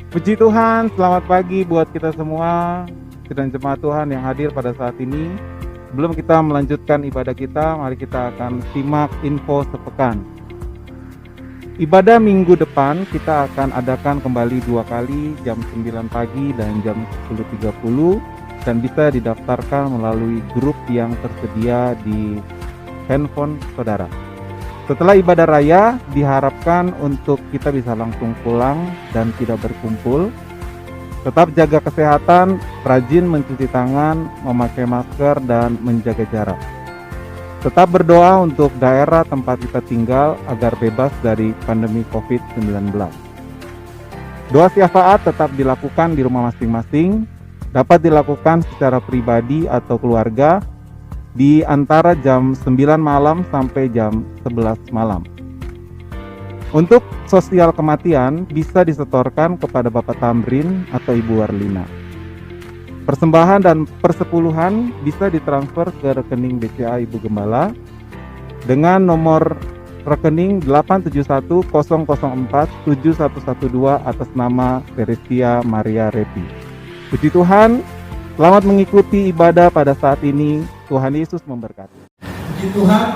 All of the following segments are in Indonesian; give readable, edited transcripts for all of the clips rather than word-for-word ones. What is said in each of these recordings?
Puji Tuhan, selamat pagi buat kita semua dan jemaat Tuhan yang hadir pada saat ini. Sebelum kita melanjutkan ibadah kita, mari kita akan simak info sepekan. Ibadah minggu depan kita akan adakan kembali 2 kali, jam 9 pagi dan jam 10.30, dan bisa didaftarkan melalui grup yang tersedia di handphone saudara. Setelah ibadah raya, diharapkan untuk kita bisa langsung pulang dan tidak berkumpul. Tetap jaga kesehatan, rajin mencuci tangan, memakai masker, dan menjaga jarak. Tetap berdoa untuk daerah tempat kita tinggal agar bebas dari pandemi COVID-19. Doa syafaat tetap dilakukan di rumah masing-masing, dapat dilakukan secara pribadi atau keluarga, di antara jam 9 malam sampai jam 11 malam. Untuk sosial kematian bisa disetorkan kepada Bapak Tamrin atau Ibu Warlina. Persembahan dan persepuluhan bisa ditransfer ke rekening BCA Ibu Gembala dengan nomor rekening 87100471112 atas nama Teresia Maria Repi. Puji Tuhan, selamat mengikuti ibadah pada saat ini. Tuhan Yesus memberkati. Puji Tuhan,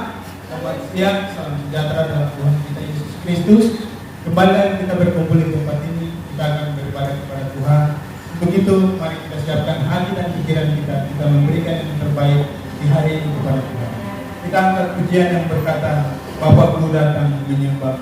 selamat siang, salam sejahtera dalam Tuhan kita Yesus Kristus. Kembali kita berkumpul di tempat ini, kita akan beribadah kepada Tuhan. Begitu, mari kita siapkan hati dan pikiran kita memberikan yang terbaik di hari ini kepada Tuhan. Kita angkat pujian yang berkata, Bapa-Ku datang menyembah.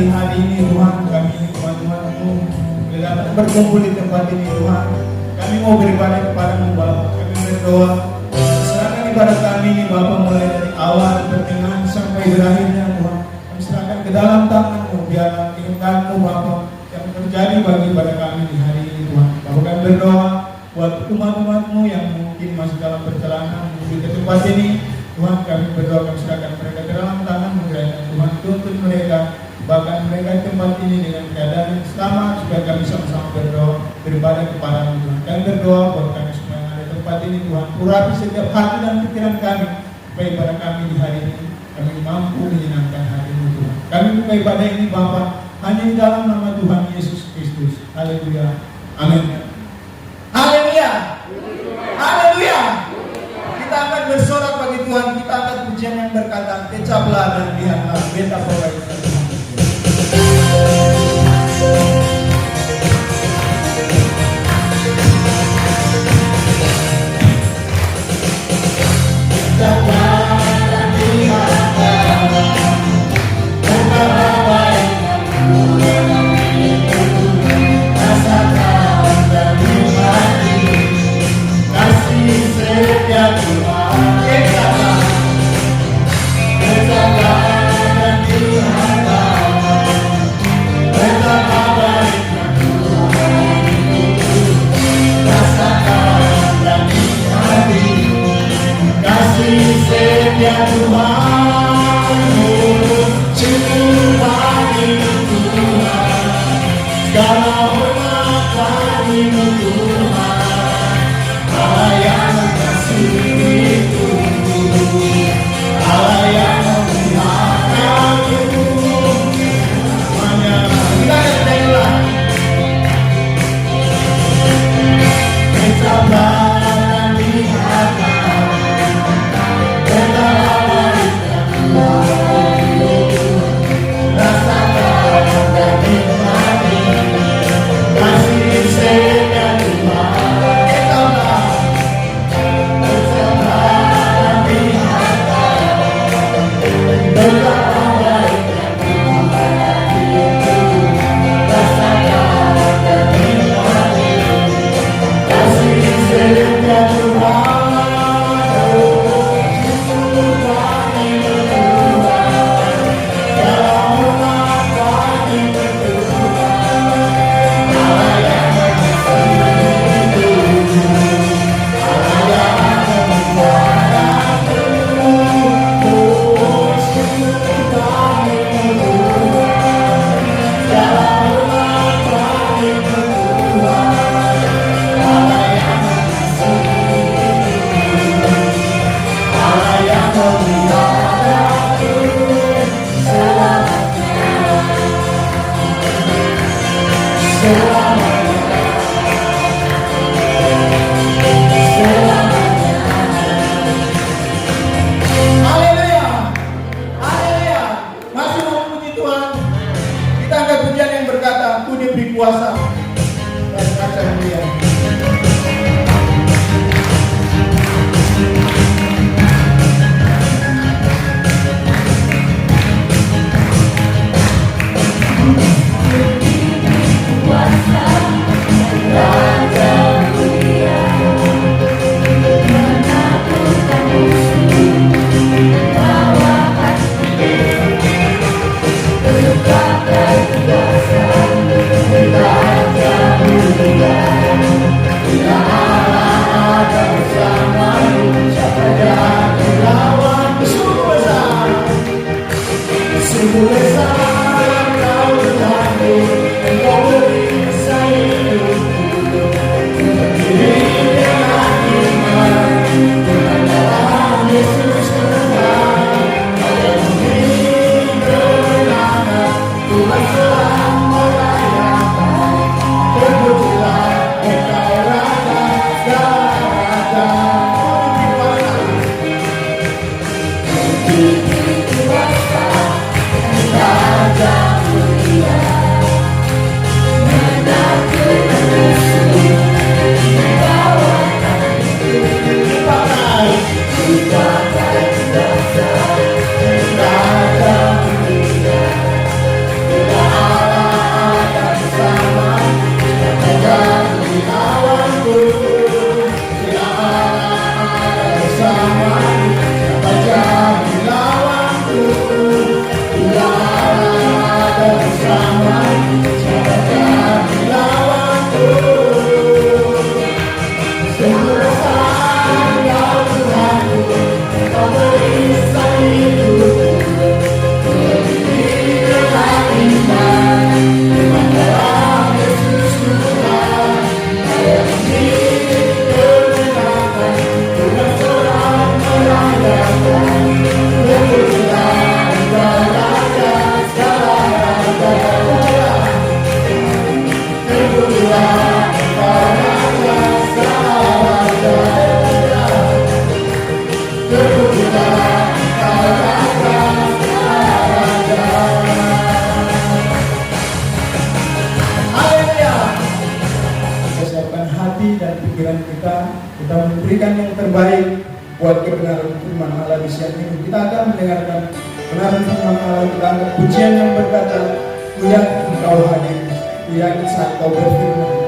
di hari ini Tuhan, kami Tuhan-Tuhan-Mu boleh dapat berkumpul di tempat ini Tuhan. Kami mau beribadah kepada-Mu Bapa. Kami berdoa serahkan ibadah kami ini Bapa, mulai dari awal pertengahan sampai berakhirnya Tuhan. Kami serahkan ke dalam tangan-Mu, biarlah kehendak-Mu Bapa yang terjadi bagi ibadah kami di hari ini Tuhan. Bapa, kami berdoa buat umat-umat-Mu yang mungkin masih dalam perjalanan menuju ke tempat ini Tuhan. Kami berdoa, kami serahkan mereka ke dalam tangan-Mu Tuhan. Tuntun mereka, bahkan mereka di tempat ini dengan keadaan yang selamat, supaya kami sama-sama berdoa beribadah kepada-Mu Tuhan. Kami berdoa buat kami semua yang ada di tempat ini Tuhan. Urapi setiap hati dan pikiran kami, supaya ibadah kami di hari ini kami mampu menyenangkan hati-Mu Tuhan. Kami buka ibadah ini Bapa hanya di dalam nama Tuhan Yesus Kristus. Haleluya. Amin. Haleluya. Haleluya. Kita akan bersorak bagi Tuhan. Kita akan pujian yang berkata, kecaplah dan lihatlah betapa baiknya Tuhan. Ya Tuhan, cuma Tuhan, segala hormat bagimu Tuhan, Allah yang kasih itu, Allah yang memihakkanmu, semuanya kita katakanlah, kecaplah dan lihatlah. Kasih setia Tuhan. kuasa dan kaca mulia. Kita memberikan yang terbaik buat kebenaran firman Allah di siang ini. Kita akan mendengarkan kebenaran firman Allah. Kita angkat pujian yang berkata, "Ku yakin Engkau hadir, ku yakin saat Kau berfirman."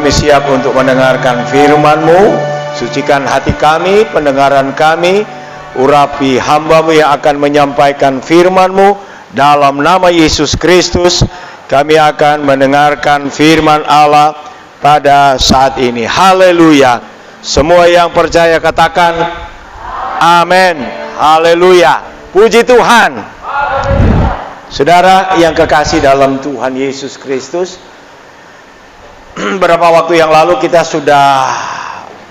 kami siap untuk mendengarkan firman-Mu. Sucikan hati kami, pendengaran kami. Urapi hamba-Mu yang akan menyampaikan firman-Mu. Dalam nama Yesus Kristus, kami akan mendengarkan firman Allah pada saat ini. Haleluya. Semua yang percaya katakan amin. Haleluya. Puji Tuhan. Saudara yang kekasih dalam Tuhan Yesus Kristus, beberapa waktu yang lalu kita sudah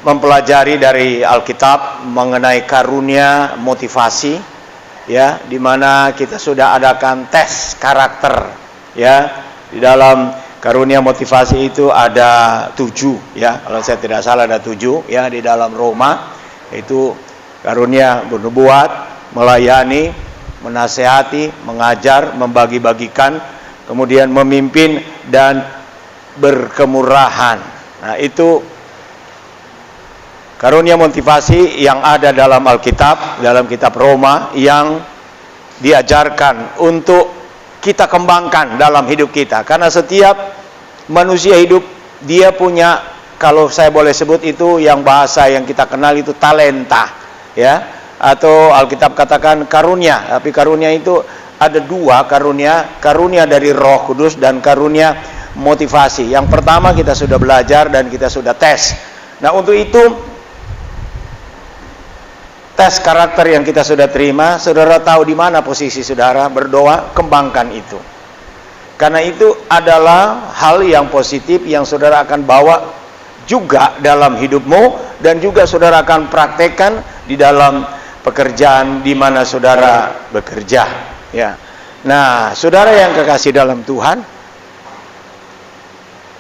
mempelajari dari Alkitab mengenai karunia motivasi, ya, di mana kita sudah adakan tes karakter, ya. Di dalam karunia motivasi itu ada 7, ya, kalau saya tidak salah ada 7, ya, di dalam Roma. Itu karunia bernubuat, melayani, menasehati, mengajar, membagi-bagikan, kemudian memimpin dan berkemurahan. Nah, itu karunia motivasi yang ada dalam Alkitab, dalam kitab Roma, yang diajarkan untuk kita kembangkan dalam hidup kita. Karena setiap manusia hidup, dia punya, kalau saya boleh sebut itu, yang bahasa yang kita kenal itu talenta, ya, atau Alkitab katakan karunia. Tapi karunia itu ada 2 karunia, karunia dari Roh Kudus dan karunia motivasi. Yang pertama kita sudah belajar dan kita sudah tes. Nah, untuk itu tes karakter yang kita sudah terima, saudara tahu di mana posisi saudara, berdoa, kembangkan itu. Karena itu adalah hal yang positif yang saudara akan bawa juga dalam hidupmu, dan juga saudara akan praktekkan di dalam pekerjaan di mana saudara bekerja, ya. Nah, saudara yang kekasih dalam Tuhan,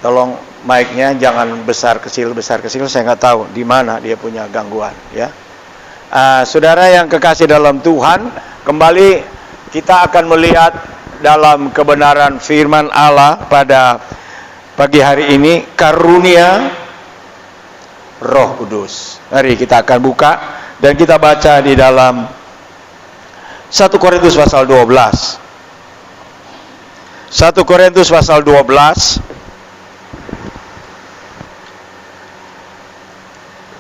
tolong mic-nya jangan besar kecil, saya nggak tahu di mana dia punya gangguan, ya. Saudara yang kekasih dalam Tuhan, kembali kita akan melihat dalam kebenaran firman Allah pada pagi hari ini, karunia Roh Kudus. Mari kita akan buka dan kita baca di dalam 1 Korintus pasal 12. 1 Korintus pasal 12.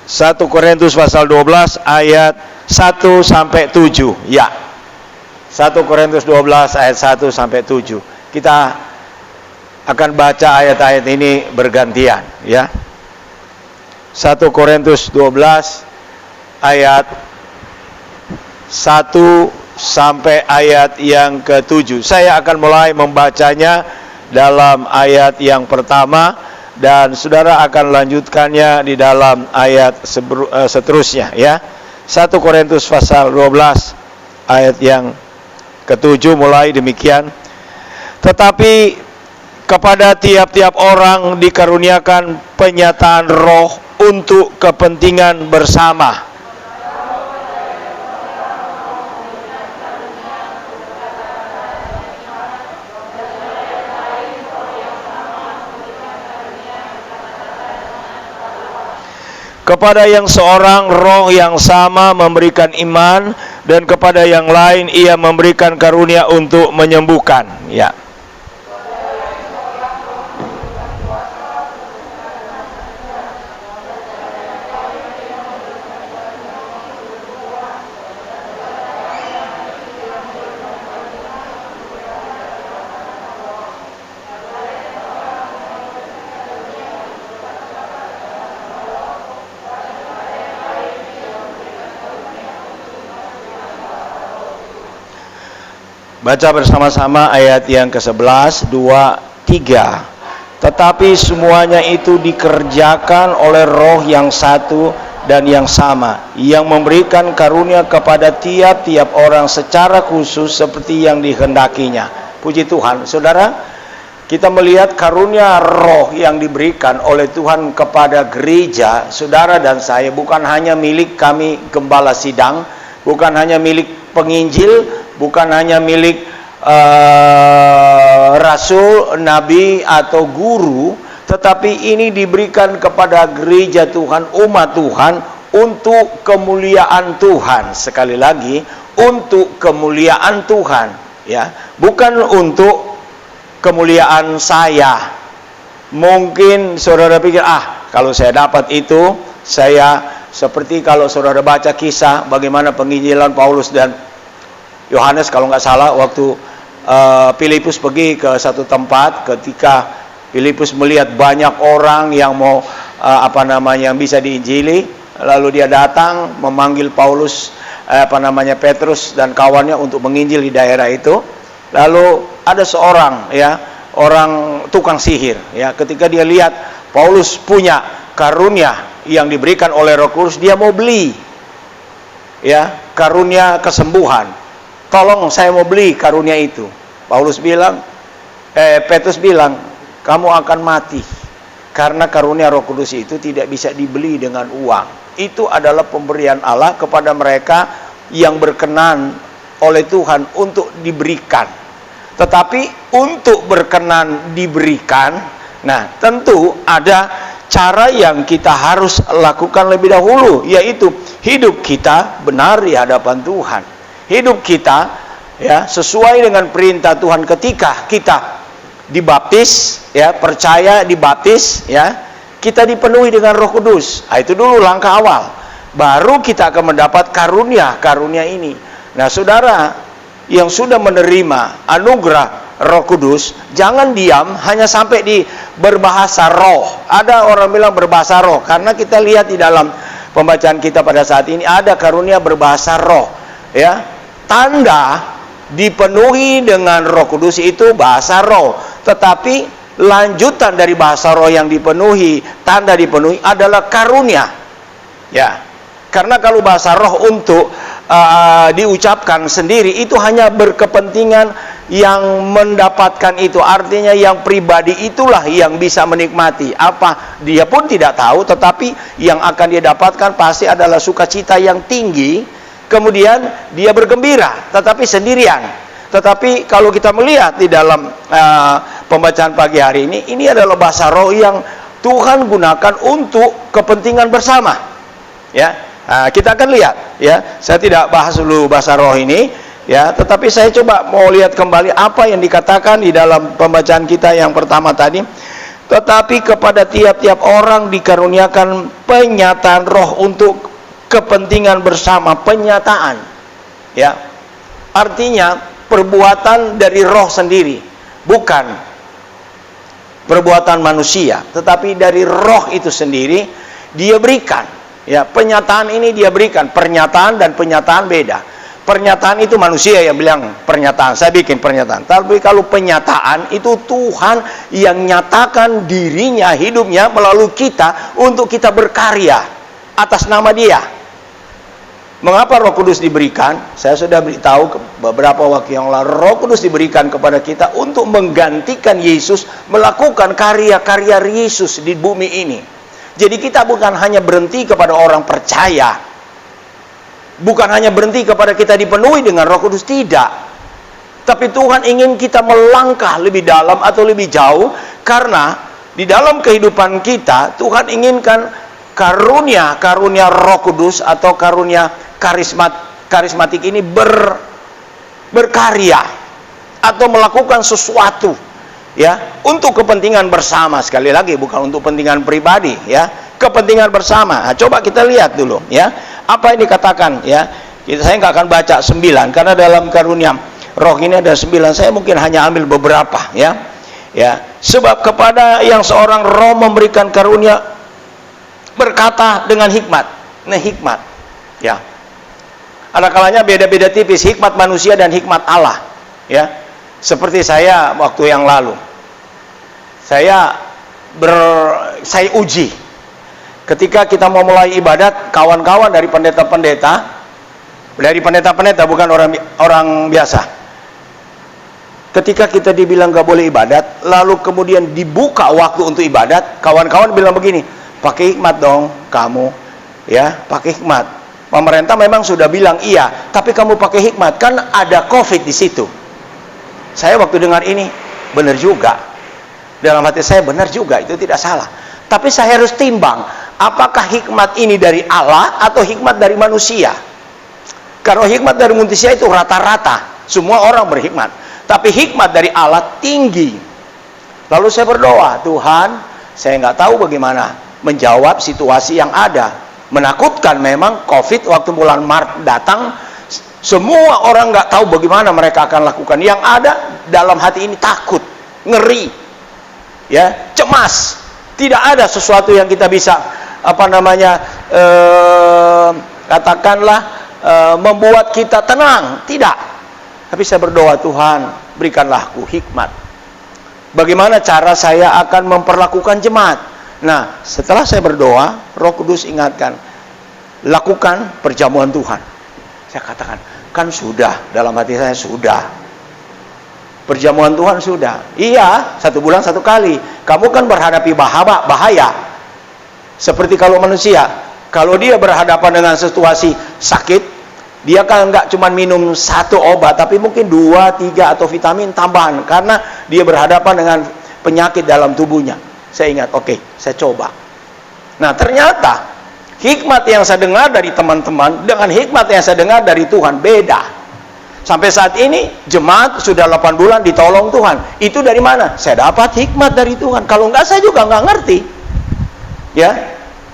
1 Korintus pasal 12 ayat 1 sampai 7. Ya. 1 Korintus 12 ayat 1 sampai 7. Kita akan baca ayat-ayat ini bergantian, ya. 1 Korintus 12 ayat 1 sampai ayat yang ke-7. Saya akan mulai membacanya dalam ayat yang pertama, dan saudara akan lanjutkannya di dalam ayat seterusnya, ya. 1 Korintus pasal 12 ayat yang ke-7 mulai demikian. Tetapi kepada tiap-tiap orang dikaruniakan penyataan roh untuk kepentingan bersama. Kepada yang seorang roh yang sama memberikan iman, dan kepada yang lain ia memberikan karunia untuk menyembuhkan, ya. Baca bersama-sama ayat yang ke-11, 2, 3. Tetapi semuanya itu dikerjakan oleh roh yang satu dan yang sama, yang memberikan karunia kepada tiap-tiap orang secara khusus seperti yang dikehendakinya. Puji Tuhan. Saudara, kita melihat karunia roh yang diberikan oleh Tuhan kepada gereja, saudara dan saya, bukan hanya milik kami gembala sidang, bukan hanya milik penginjil, bukan hanya milik rasul, nabi atau guru, tetapi ini diberikan kepada gereja Tuhan, umat Tuhan, untuk kemuliaan Tuhan. Sekali lagi, untuk kemuliaan Tuhan, ya, bukan untuk kemuliaan saya, Mungkin saudara pikir, kalau saya dapat itu, saya seperti kalau saudara baca kisah bagaimana penginjilan Paulus dan Yohanes, kalau nggak salah, waktu Filipus pergi ke satu tempat, ketika Filipus melihat banyak orang yang mau yang bisa diinjili, lalu dia datang memanggil Paulus, Petrus dan kawannya untuk menginjil di daerah itu. Lalu ada seorang orang tukang sihir, ketika dia lihat Paulus punya karunia yang diberikan oleh Roh Kudus, dia mau beli, karunia kesembuhan. Tolong, saya mau beli karunia itu. Petrus bilang, kamu akan mati, karena karunia Roh Kudus itu tidak bisa dibeli dengan uang. Itu adalah pemberian Allah kepada mereka yang berkenan oleh Tuhan untuk diberikan. Tetapi untuk berkenan diberikan, tentu ada cara yang kita harus lakukan lebih dahulu, yaitu hidup kita benar di hadapan Tuhan. Hidup kita sesuai dengan perintah Tuhan ketika kita dibaptis, percaya dibaptis, kita dipenuhi dengan Roh Kudus. Itu dulu langkah awal. Baru kita akan mendapat karunia ini. Saudara yang sudah menerima anugerah Roh Kudus, jangan diam hanya sampai di berbahasa roh. Ada orang bilang berbahasa roh, karena kita lihat di dalam pembacaan kita pada saat ini ada karunia berbahasa roh. Tanda dipenuhi dengan Roh Kudus itu bahasa roh. Tetapi lanjutan dari bahasa roh yang dipenuhi, tanda dipenuhi adalah karunia. Karena kalau bahasa roh untuk diucapkan sendiri itu hanya berkepentingan yang mendapatkan itu, artinya yang pribadi itulah yang bisa menikmati. Apa dia pun tidak tahu, tetapi yang akan dia dapatkan pasti adalah sukacita yang tinggi. Kemudian dia bergembira, tetapi sendirian. Tetapi kalau kita melihat di dalam pembacaan pagi hari ini adalah bahasa roh yang Tuhan gunakan untuk kepentingan bersama. Kita akan lihat, saya tidak bahas dulu bahasa roh ini, tetapi saya coba mau lihat kembali apa yang dikatakan di dalam pembacaan kita yang pertama tadi. Tetapi kepada tiap-tiap orang dikaruniakan penyataan roh untuk kepentingan bersama. Penyataan, artinya perbuatan dari roh sendiri, bukan perbuatan manusia, tetapi dari roh itu sendiri dia berikan. Penyataan ini dia berikan. Pernyataan dan penyataan beda. Pernyataan itu manusia yang bilang pernyataan, saya bikin pernyataan. Tapi kalau penyataan itu Tuhan yang nyatakan dirinya, hidupnya melalui kita untuk kita berkarya atas nama Dia. Mengapa Roh Kudus diberikan? Saya sudah beritahu beberapa waktu yang lalu, Roh Kudus diberikan kepada kita untuk menggantikan Yesus, melakukan karya-karya Yesus di bumi ini. Jadi kita bukan hanya berhenti kepada orang percaya, bukan hanya berhenti kepada kita dipenuhi dengan Roh Kudus, tidak. Tapi Tuhan ingin kita melangkah lebih dalam atau lebih jauh, karena di dalam kehidupan kita Tuhan inginkan karunia Roh Kudus atau karunia karismatik ini berkarya atau melakukan sesuatu untuk kepentingan bersama. Sekali lagi, bukan untuk kepentingan pribadi, kepentingan bersama. Coba kita lihat dulu, apa yang dikatakan, saya nggak akan baca 9, karena dalam karunia roh ini ada 9. Saya mungkin hanya ambil beberapa, sebab kepada yang seorang roh memberikan karunia berkata dengan hikmat. Hikmat, ada kalanya beda-beda tipis, hikmat manusia dan hikmat Allah, Seperti saya waktu yang lalu, saya uji ketika kita mau mulai ibadat, kawan-kawan dari pendeta-pendeta, bukan orang biasa. Ketika kita dibilang gak boleh ibadat, lalu kemudian dibuka waktu untuk ibadat, kawan-kawan bilang begini, pakai hikmat dong kamu, pakai hikmat. Pemerintah memang sudah bilang iya, tapi kamu pakai hikmat, kan ada COVID di situ. Saya waktu dengar ini, benar juga. Dalam hati saya, benar juga, itu tidak salah. Tapi saya harus timbang, apakah hikmat ini dari Allah atau hikmat dari manusia? Karena hikmat dari manusia itu rata-rata, semua orang berhikmat. Tapi hikmat dari Allah tinggi. Lalu saya berdoa, Tuhan, saya nggak tahu bagaimana menjawab situasi yang ada. Menakutkan memang COVID waktu bulan Maret datang, semua orang nggak tahu bagaimana mereka akan lakukan. Yang ada dalam hati ini takut, ngeri, ya, cemas. Tidak ada sesuatu yang kita bisa katakanlah membuat kita tenang. Tidak. Tapi saya berdoa, Tuhan, berikanlah aku hikmat. Bagaimana cara saya akan memperlakukan jemaat? Nah, setelah saya berdoa, Roh Kudus ingatkan, lakukan perjamuan Tuhan. Saya katakan, kan sudah, dalam hati saya sudah. Perjamuan Tuhan sudah. Iya, 1 bulan 1 kali. Kamu kan berhadapi bahaya. Seperti kalau manusia, kalau dia berhadapan dengan situasi sakit, dia kan nggak cuma minum 1 obat, tapi mungkin 2, 3 atau vitamin tambahan, karena dia berhadapan dengan penyakit dalam tubuhnya. Saya ingat, oke, saya coba. Nah, ternyata hikmat yang saya dengar dari teman-teman dengan hikmat yang saya dengar dari Tuhan beda. Sampai saat ini jemaat sudah 8 bulan ditolong Tuhan. Itu dari mana? Saya dapat hikmat dari Tuhan. Kalau enggak, saya juga nggak ngerti. Ya,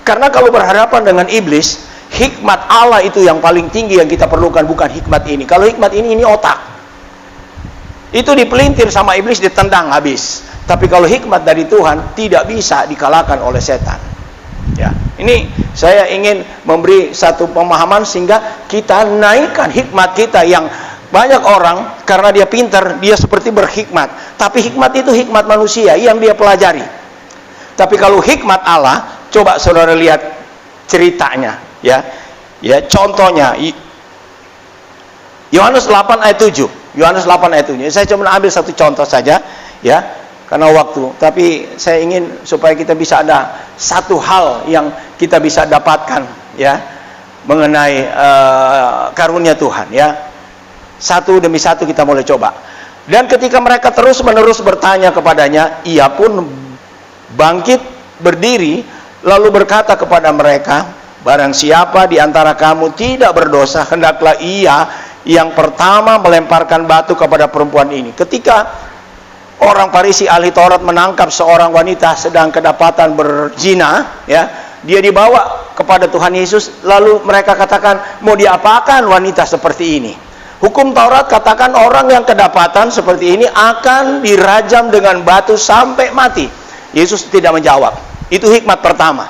karena kalau berhadapan dengan iblis, hikmat Allah itu yang paling tinggi yang kita perlukan, bukan hikmat ini. Kalau hikmat ini otak. Itu dipelintir sama iblis, ditendang habis. Tapi kalau hikmat dari Tuhan tidak bisa dikalahkan oleh setan. Ya, ini saya ingin memberi satu pemahaman sehingga kita naikkan hikmat kita. Yang banyak orang karena dia pintar, dia seperti berhikmat. Tapi hikmat itu hikmat manusia yang dia pelajari. Tapi kalau hikmat Allah, coba saudara lihat ceritanya, ya. Contohnya Yohanes 8 ayat 7. Yohanes 8 ayat 7. Saya cuma ambil satu contoh saja, ya, karena waktu. Tapi saya ingin supaya kita bisa ada satu hal yang kita bisa dapatkan, ya, mengenai karunia Tuhan, ya. Satu demi satu kita mulai coba. Dan ketika mereka terus-menerus bertanya kepadanya, ia pun bangkit berdiri lalu berkata kepada mereka, barang siapa di antara kamu tidak berdosa, hendaklah ia yang pertama melemparkan batu kepada perempuan ini. Ketika orang Farisi ahli Taurat menangkap seorang wanita sedang kedapatan berzina, ya, dia dibawa kepada Tuhan Yesus, lalu mereka katakan, mau diapakan wanita seperti ini? Hukum Taurat katakan orang yang kedapatan seperti ini akan dirajam dengan batu sampai mati. Yesus tidak menjawab. Itu hikmat pertama.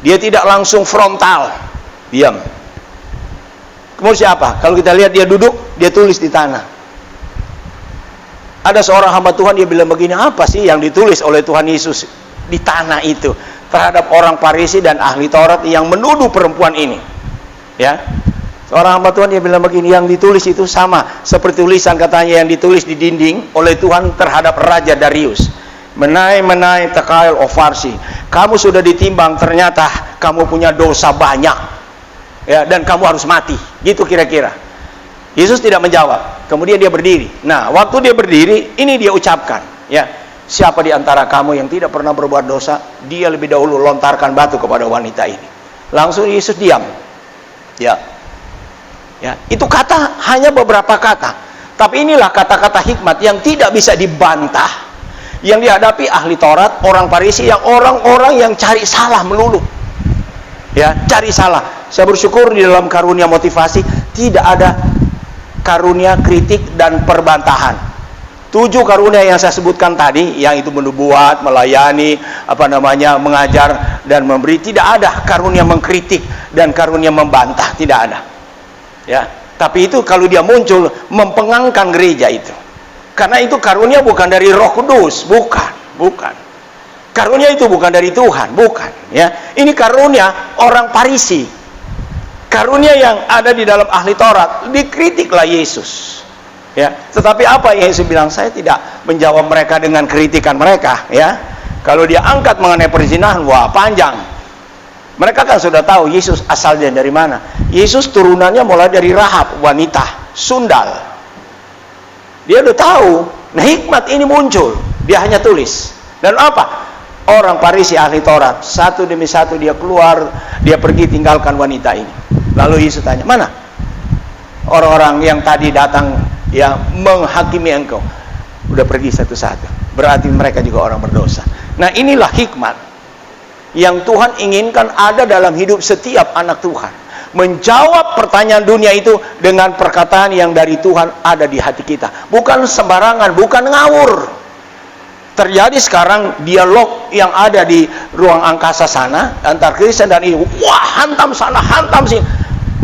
Dia tidak langsung frontal, diam. Kemudian siapa? Kalau kita lihat dia duduk, dia tulis di tanah. Ada seorang hamba Tuhan, dia bilang begini, apa sih yang ditulis oleh Tuhan Yesus di tanah itu terhadap orang Farisi dan ahli Taurat yang menuduh perempuan ini? Ya, seorang hamba Tuhan dia bilang begini, yang ditulis itu sama seperti tulisan katanya yang ditulis di dinding oleh Tuhan terhadap Raja Darius. Menai tekail ofarsi, kamu sudah ditimbang, ternyata kamu punya dosa banyak, ya, dan kamu harus mati. Gitu kira-kira. Yesus tidak menjawab. Kemudian dia berdiri. Nah, waktu dia berdiri, ini dia ucapkan, ya, siapa di antara kamu yang tidak pernah berbuat dosa, dia lebih dahulu lontarkan batu kepada wanita ini. Langsung Yesus diam. Ya, itu kata hanya beberapa kata. Tapi inilah kata-kata hikmat yang tidak bisa dibantah. Yang dihadapi ahli Taurat, orang Farisi, yang orang-orang yang cari salah melulu, ya, cari salah. Saya bersyukur di dalam karunia motivasi tidak ada karunia kritik dan perbantahan. 7 karunia yang saya sebutkan tadi, yang itu menubuat, melayani, mengajar dan memberi, tidak ada karunia mengkritik dan karunia membantah, tidak ada. Ya, tapi itu kalau dia muncul mempengangkan gereja itu. Karena itu karunia bukan dari Roh Kudus, bukan. Karunia itu bukan dari Tuhan, bukan. Ya, ini karunia orang Farisi. Karunia yang ada di dalam ahli Taurat, dikritiklah Yesus. Ya, tetapi apa yang Yesus bilang? Saya tidak menjawab mereka dengan kritikan mereka. Ya, kalau dia angkat mengenai perzinahan, wah panjang. Mereka kan sudah tahu Yesus asalnya dari mana. Yesus turunannya mulai dari Rahab, wanita sundal. Dia udah tahu. Nah, hikmat ini muncul. Dia hanya tulis. Dan apa? Orang Farisi ahli Taurat, satu demi satu dia keluar, dia pergi tinggalkan wanita ini. Lalu Yesus tanya, mana orang-orang yang tadi datang, ya, menghakimi engkau? Udah pergi satu-satu. berarti mereka juga orang berdosa. Nah, inilah hikmat yang Tuhan inginkan ada dalam hidup setiap anak Tuhan. Menjawab pertanyaan dunia itu dengan perkataan yang dari Tuhan ada di hati kita. Bukan sembarangan, bukan ngawur. Terjadi sekarang dialog yang ada di ruang angkasa sana antar Kristen dan ini, wah hantam sana, hantam sini.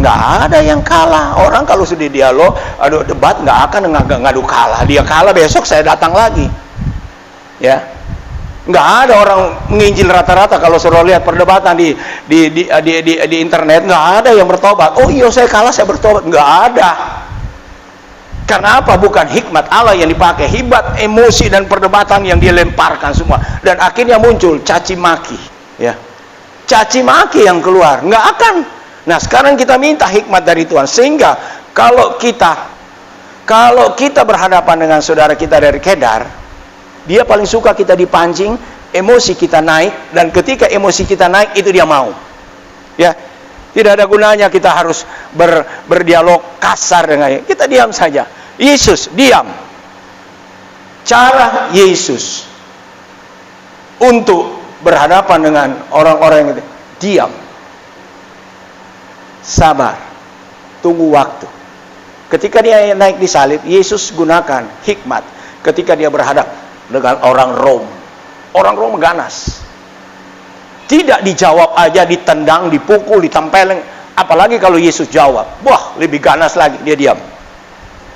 Nggak ada yang kalah. Orang kalau sudah dialog, aduh debat, nggak akan ngadu kalah. Dia kalah, besok saya datang lagi. Ya, nggak ada orang menginjil rata-rata kalau suruh lihat perdebatan di internet, nggak ada yang bertobat. Oh iya, saya kalah, saya bertobat. Nggak ada. Karena apa? Bukan hikmat Allah yang dipakai, hebat emosi dan perdebatan yang dilemparkan semua, dan akhirnya muncul caci maki, ya, caci maki yang keluar, nggak akan. Nah, sekarang kita minta hikmat dari Tuhan, sehingga kalau kita berhadapan dengan saudara kita dari Kedar, dia paling suka kita dipancing, emosi kita naik, dan ketika emosi kita naik itu dia mau, ya. Tidak ada gunanya kita harus berdialog kasar dengan dia. Kita diam saja. Yesus diam. Cara Yesus untuk berhadapan dengan orang-orang yang diam, sabar, tunggu waktu. Ketika dia naik di salib, Yesus gunakan hikmat. Ketika dia berhadap dengan orang Rom, orang Rom ganas. Tidak dijawab aja, ditendang, dipukul, ditempeleng. Apalagi kalau Yesus jawab, wah lebih ganas lagi. Dia diam.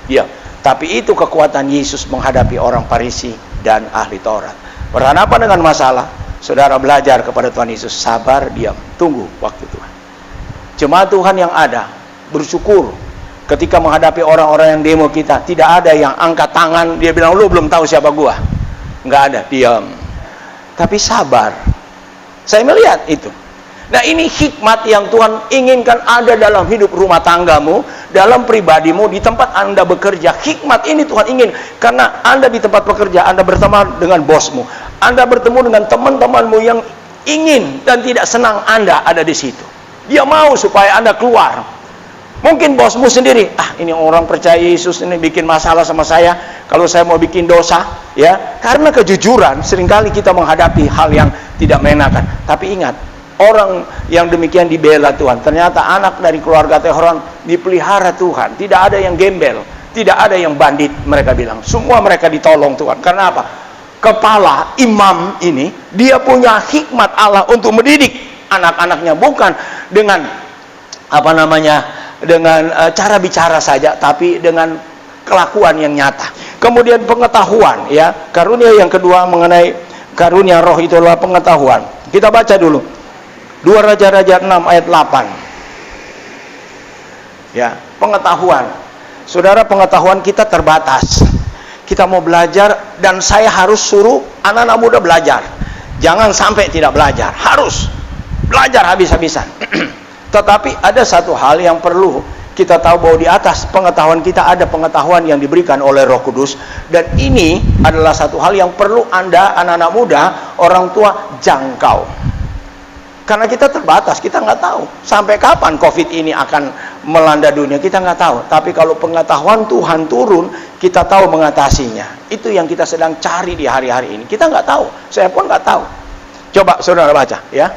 Diam. Tapi itu kekuatan Yesus menghadapi orang Farisi dan ahli Taurat. Berhadapan dengan masalah, saudara belajar kepada Tuhan Yesus, sabar, diam, tunggu waktu Tuhan. Jemaat Tuhan yang ada, bersyukur ketika menghadapi orang-orang yang demo kita. Tidak ada yang angkat tangan, dia bilang, lu belum tahu siapa gua. Nggak ada, diam. Tapi sabar. Saya melihat itu. Nah, ini hikmat yang Tuhan inginkan ada dalam hidup rumah tanggamu, dalam pribadimu, di tempat Anda bekerja. Hikmat ini Tuhan ingin, karena Anda di tempat bekerja, Anda berteman dengan bosmu, Anda bertemu dengan teman-temanmu yang ingin dan tidak senang Anda ada di situ. Dia mau supaya Anda keluar. Mungkin bosmu sendiri, ini orang percaya Yesus ini bikin masalah sama saya, kalau saya mau bikin dosa, ya, karena kejujuran seringkali kita menghadapi hal yang tidak mengenakan. Tapi ingat, orang yang demikian dibela Tuhan. Ternyata anak dari keluarga Tehoran dipelihara Tuhan. Tidak ada yang gembel, tidak ada yang bandit, mereka bilang. Semua mereka ditolong Tuhan. Karena apa? Kepala imam ini, dia punya hikmat Allah untuk mendidik anak-anaknya, bukan dengan dengan cara bicara saja, tapi dengan kelakuan yang nyata. Kemudian pengetahuan, ya, karunia yang kedua mengenai karunia roh itu adalah pengetahuan. Kita baca dulu 2 Raja-Raja 6 ayat 8. Ya, pengetahuan. Saudara, pengetahuan kita terbatas. Kita mau belajar, dan saya harus suruh anak-anak muda belajar. Jangan sampai tidak belajar, harus belajar habis-habisan. Tetapi ada satu hal yang perlu kita tahu, bahwa di atas pengetahuan kita ada pengetahuan yang diberikan oleh Roh Kudus, dan ini adalah satu hal yang perlu Anda, anak-anak muda, orang tua, jangkau. Karena kita terbatas, kita nggak tahu sampai kapan COVID ini akan melanda dunia, kita nggak tahu. Tapi kalau pengetahuan Tuhan turun, kita tahu mengatasinya. Itu yang kita sedang cari di hari-hari ini. Kita nggak tahu, saya pun nggak tahu. Coba saudara baca, ya.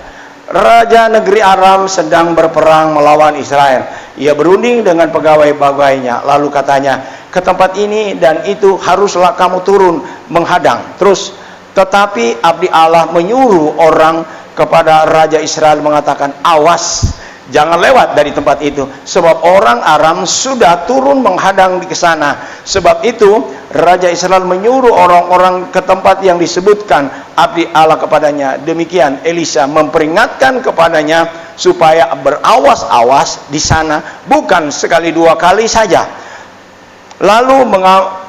Raja negeri Aram sedang berperang melawan Israel. Ia berunding dengan pegawai-pegawainya, lalu katanya, ke tempat ini dan itu haruslah kamu turun menghadang. Terus, tetapi abdi Allah menyuruh orang kepada Raja Israel mengatakan, awas, jangan lewat dari tempat itu, sebab orang Aram sudah turun menghadang di sana. Sebab itu Raja Israel menyuruh orang-orang ke tempat yang disebutkan abdi Allah kepadanya. Demikian Elisa memperingatkan kepadanya supaya berawas-awas di sana, bukan sekali dua kali saja. Lalu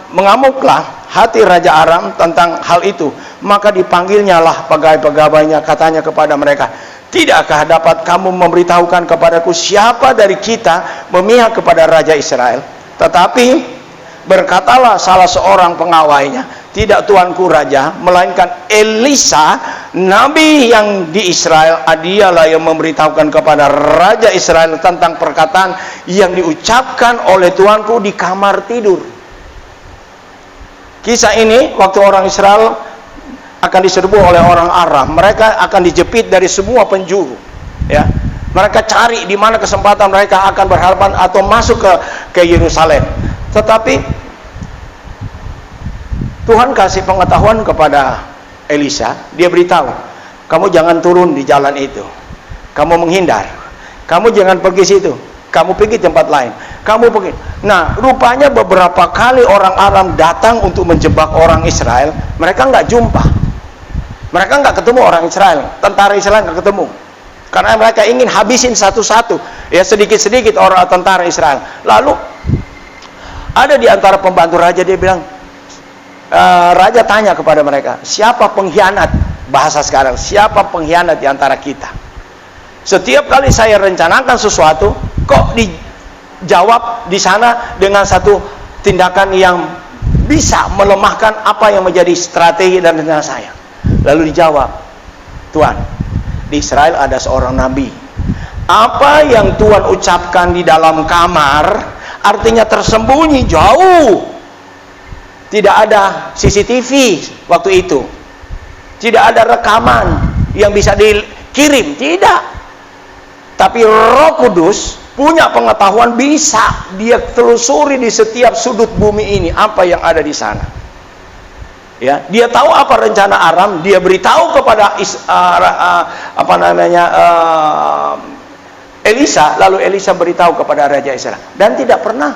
mengamuklah hati Raja Aram tentang hal itu. Maka dipanggilnya lah pegawai-pegawainya, katanya kepada mereka, tidakkah dapat kamu memberitahukan kepadaku siapa dari kita memihak kepada Raja Israel? Tetapi berkatalah salah seorang pengawainya, tidak tuanku raja, melainkan Elisa, nabi yang di Israel. Dialah yang memberitahukan kepada Raja Israel tentang perkataan yang diucapkan oleh tuanku di kamar tidur. Kisah ini waktu orang Israel akan diserbu oleh orang Aram, mereka akan dijepit dari semua penjuru, ya. Mereka cari di mana kesempatan mereka akan berhadapan atau masuk ke Yerusalem. Tetapi Tuhan kasih pengetahuan kepada Elisa, dia beritahu, kamu jangan turun di jalan itu, kamu menghindar, kamu jangan pergi situ, kamu pergi tempat lain, kamu pergi. Nah, rupanya beberapa kali orang Aram datang untuk menjebak orang Israel, mereka nggak jumpa, mereka nggak ketemu orang Israel, tentara Israel nggak ketemu, karena mereka ingin habisin satu-satu, ya, sedikit-sedikit orang tentara Israel. Lalu ada di antara pembantu raja, dia bilang, raja tanya kepada mereka, siapa pengkhianat? Bahasa sekarang, siapa pengkhianat di antara kita? Setiap kali saya rencanakan sesuatu, kok dijawab di sana dengan satu tindakan yang bisa melemahkan apa yang menjadi strategi dan rencana saya. Lalu dijawab, Tuhan, di Israel ada seorang nabi. Apa yang Tuhan ucapkan di dalam kamar, artinya tersembunyi jauh. Tidak ada CCTV waktu itu, tidak ada rekaman yang bisa dikirim, tidak. Tapi Roh Kudus punya pengetahuan, bisa dia telusuri di setiap sudut bumi ini apa yang ada di sana. Ya, dia tahu apa rencana Aram, dia beritahu kepada Elisa, lalu Elisa beritahu kepada Raja Israel, dan tidak pernah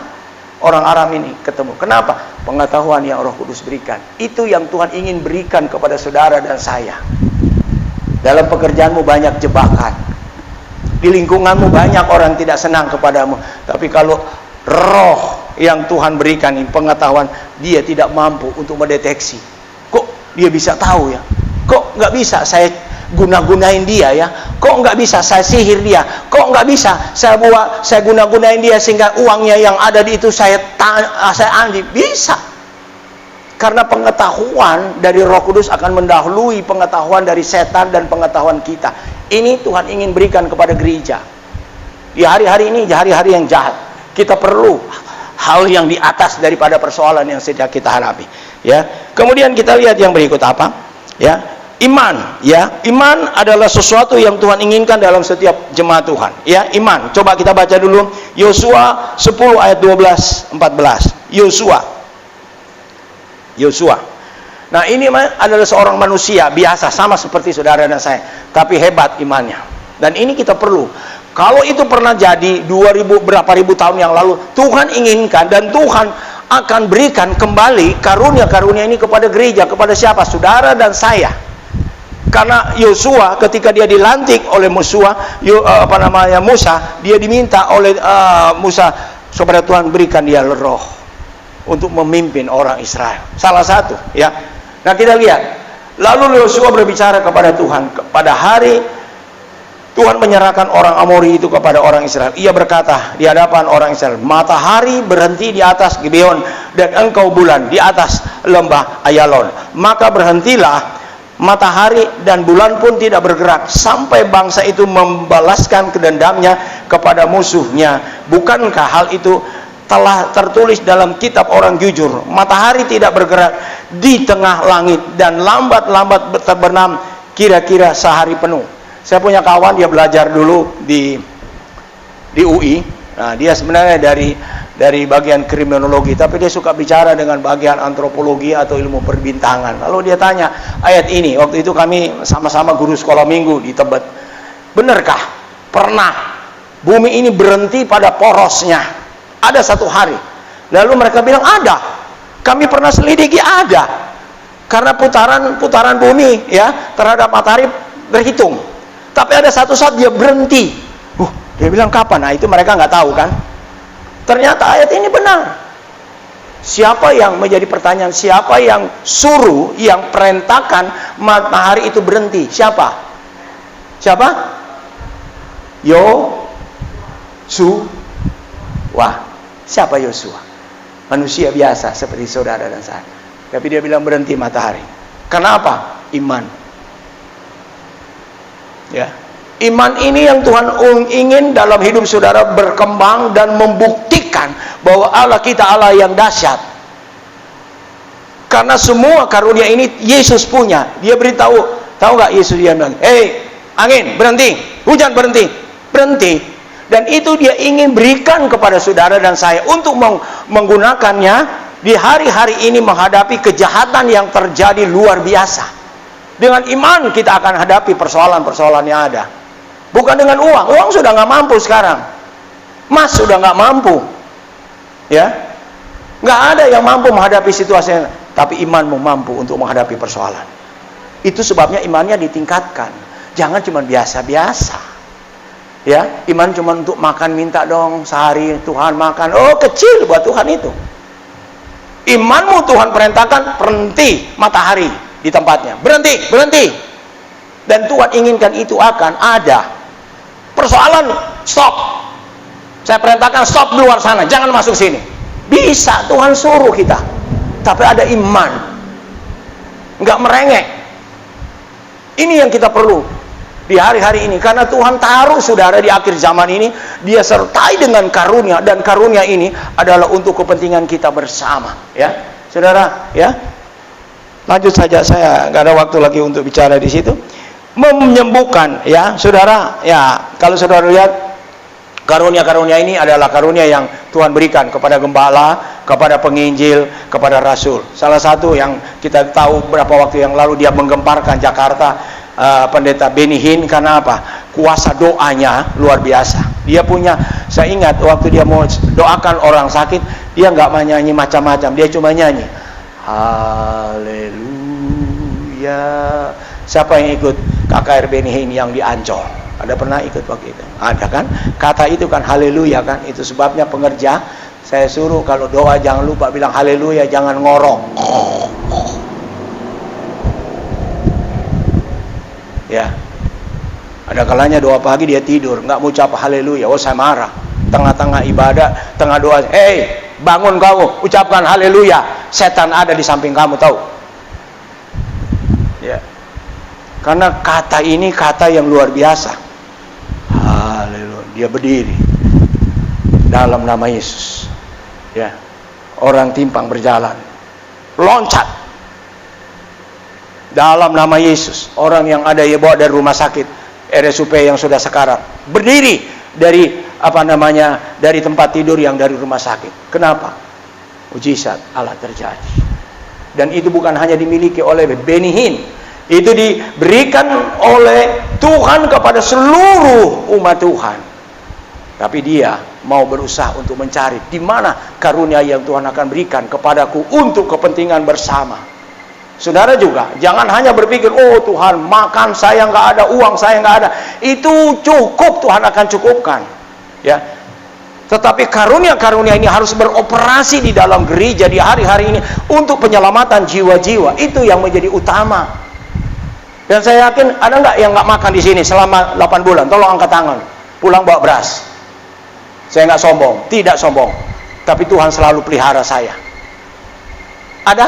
orang Aram ini ketemu. Kenapa? Pengetahuan yang Roh Kudus berikan. Itu yang Tuhan ingin berikan kepada saudara dan saya. Dalam pekerjaanmu banyak jebakan, di lingkunganmu banyak orang tidak senang kepadamu, tapi kalau roh yang Tuhan berikan ini pengetahuan, dia tidak mampu untuk mendeteksi. Kok dia bisa tahu ya? Kok nggak bisa saya guna-gunain dia ya? Kok nggak bisa saya sihir dia? Kok nggak bisa saya guna-gunain dia sehingga uangnya yang ada di itu saya ambil? Bisa. Karena pengetahuan dari Roh Kudus akan mendahului pengetahuan dari setan dan pengetahuan kita. Ini Tuhan ingin berikan kepada gereja. Di hari-hari ini, hari-hari yang jahat, kita perlu hal yang di atas daripada persoalan yang sedang kita hadapi. Ya. Kemudian kita lihat yang berikut apa? Ya. Iman, ya. Iman adalah sesuatu yang Tuhan inginkan dalam setiap jemaat Tuhan. Ya, iman. Coba kita baca dulu Yosua 10 ayat 12 14. Yosua. Nah, ini adalah seorang manusia biasa, sama seperti saudara dan saya, tapi hebat imannya. Dan ini kita perlu. Kalau itu pernah jadi 2000 berapa ribu tahun yang lalu, Tuhan inginkan dan Tuhan akan berikan kembali karunia-karunia ini kepada gereja, kepada siapa? Saudara dan saya. Karena Yosua ketika dia dilantik oleh Musa, dia diminta oleh Musa supaya Tuhan berikan dia roh untuk memimpin orang Israel. Salah satu, ya. Nah, kita lihat. Lalu Yosua berbicara kepada Tuhan pada hari Tuhan menyerahkan orang Amori itu kepada orang Israel. Ia berkata di hadapan orang Israel, matahari berhenti di atas Gibeon dan engkau bulan di atas lembah Ayalon. Maka berhentilah matahari dan bulan pun tidak bergerak sampai bangsa itu membalaskan kedendamnya kepada musuhnya. Bukankah hal itu telah tertulis dalam kitab orang jujur? Matahari tidak bergerak di tengah langit dan lambat-lambat terbenam kira-kira sehari penuh. Saya punya kawan, dia belajar dulu di UI. Nah, dia sebenarnya dari bagian kriminologi, tapi dia suka bicara dengan bagian antropologi atau ilmu perbintangan. Lalu dia tanya ayat ini. Waktu itu kami sama-sama guru sekolah minggu di Tebet. Benarkah pernah bumi ini berhenti pada porosnya? Ada satu hari. Lalu mereka bilang ada. Kami pernah selidiki, ada. Karena putaran bumi ya terhadap matahari berhitung. Tapi ada satu saat dia berhenti. Dia bilang kapan? Nah, itu mereka nggak tahu kan. Ternyata ayat ini benar. Siapa yang menjadi pertanyaan? Siapa yang suruh, yang perintahkan matahari itu berhenti? Siapa? Yosua. Siapa Yosua? Manusia biasa seperti saudara dan saya. Tapi dia bilang berhenti matahari. Kenapa? Iman. Ya, iman ini yang Tuhan ingin dalam hidup saudara berkembang dan membuktikan bahwa Allah kita Allah yang dahsyat. Karena semua karunia ini Yesus punya. Dia beritahu, tahu nggak Yesus dia bilang, "Hei, angin berhenti, hujan berhenti, berhenti." Dan itu dia ingin berikan kepada saudara dan saya untuk menggunakannya di hari-hari ini menghadapi kejahatan yang terjadi luar biasa. Dengan iman kita akan hadapi persoalan-persoalan yang ada. Bukan dengan uang. Uang sudah nggak mampu sekarang. Emas sudah nggak mampu. Ya, nggak ada yang mampu menghadapi situasi. Tapi imanmu mampu untuk menghadapi persoalan. Itu sebabnya imannya ditingkatkan. Jangan cuma biasa-biasa. Ya, iman cuma untuk makan minta dong sehari Tuhan makan. Oh, kecil buat Tuhan itu. Imanmu Tuhan perintahkan berhenti matahari di tempatnya. Berhenti, berhenti. Dan Tuhan inginkan itu akan ada. Persoalan stop. Saya perintahkan stop di luar sana, jangan masuk sini. Bisa Tuhan suruh kita. Tapi ada iman, nggak merengek. Ini yang kita perlu di hari-hari ini, karena Tuhan taruh saudara di akhir zaman ini, Dia sertai dengan karunia, dan karunia ini adalah untuk kepentingan kita bersama. Ya, saudara, ya. Lanjut saja, saya nggak ada waktu lagi untuk bicara di situ. Menyembuhkan, ya, saudara. Ya, kalau saudara lihat, karunia-karunia ini adalah karunia yang Tuhan berikan kepada gembala, kepada penginjil, kepada rasul. Salah satu yang kita tahu beberapa waktu yang lalu dia menggemparkan Jakarta, pendeta Benny Hinn, karena apa? Kuasa doanya luar biasa. Dia punya, saya ingat waktu dia mau doakan orang sakit, dia nggak menyanyi macam-macam, dia cuma nyanyi haleluya. Siapa yang ikut KKR Benny Hinn yang di Ancol? Ada pernah ikut waktu itu? Ada kan? Kata itu kan haleluya kan? Itu sebabnya pengerja saya suruh kalau doa jangan lupa bilang haleluya, jangan ngorok. Ya. Ada kalanya doa pagi dia tidur, nggak mau ucap haleluya. Oh, saya marah. Tengah-tengah ibadah, tengah doa, "Hei, bangun kamu, ucapkan haleluya." Setan ada di samping kamu, tahu? Ya. Karena kata ini kata yang luar biasa. Haleluya. Dia berdiri dalam nama Yesus. Ya. Orang timpang berjalan, loncat dalam nama Yesus. Orang yang ada ya bawa dari rumah sakit RSUP yang sudah sekarat, berdiri dari dari tempat tidur yang dari rumah sakit. Kenapa? Mujizat Allah terjadi. Dan itu bukan hanya dimiliki oleh Benny Hinn, itu diberikan oleh Tuhan kepada seluruh umat Tuhan. Tapi dia mau berusaha untuk mencari di mana karunia yang Tuhan akan berikan kepadaku untuk kepentingan bersama. Saudara juga jangan hanya berpikir, oh Tuhan makan saya nggak ada, uang saya nggak ada. Itu cukup, Tuhan akan cukupkan. Ya. Tetapi karunia-karunia ini harus beroperasi di dalam gereja di hari-hari ini untuk penyelamatan jiwa-jiwa. Itu yang menjadi utama. Dan saya yakin ada nggak yang nggak makan di sini selama 8 bulan? Tolong angkat tangan. Pulang bawa beras. Saya nggak sombong, tidak sombong. Tapi Tuhan selalu pelihara saya. Ada?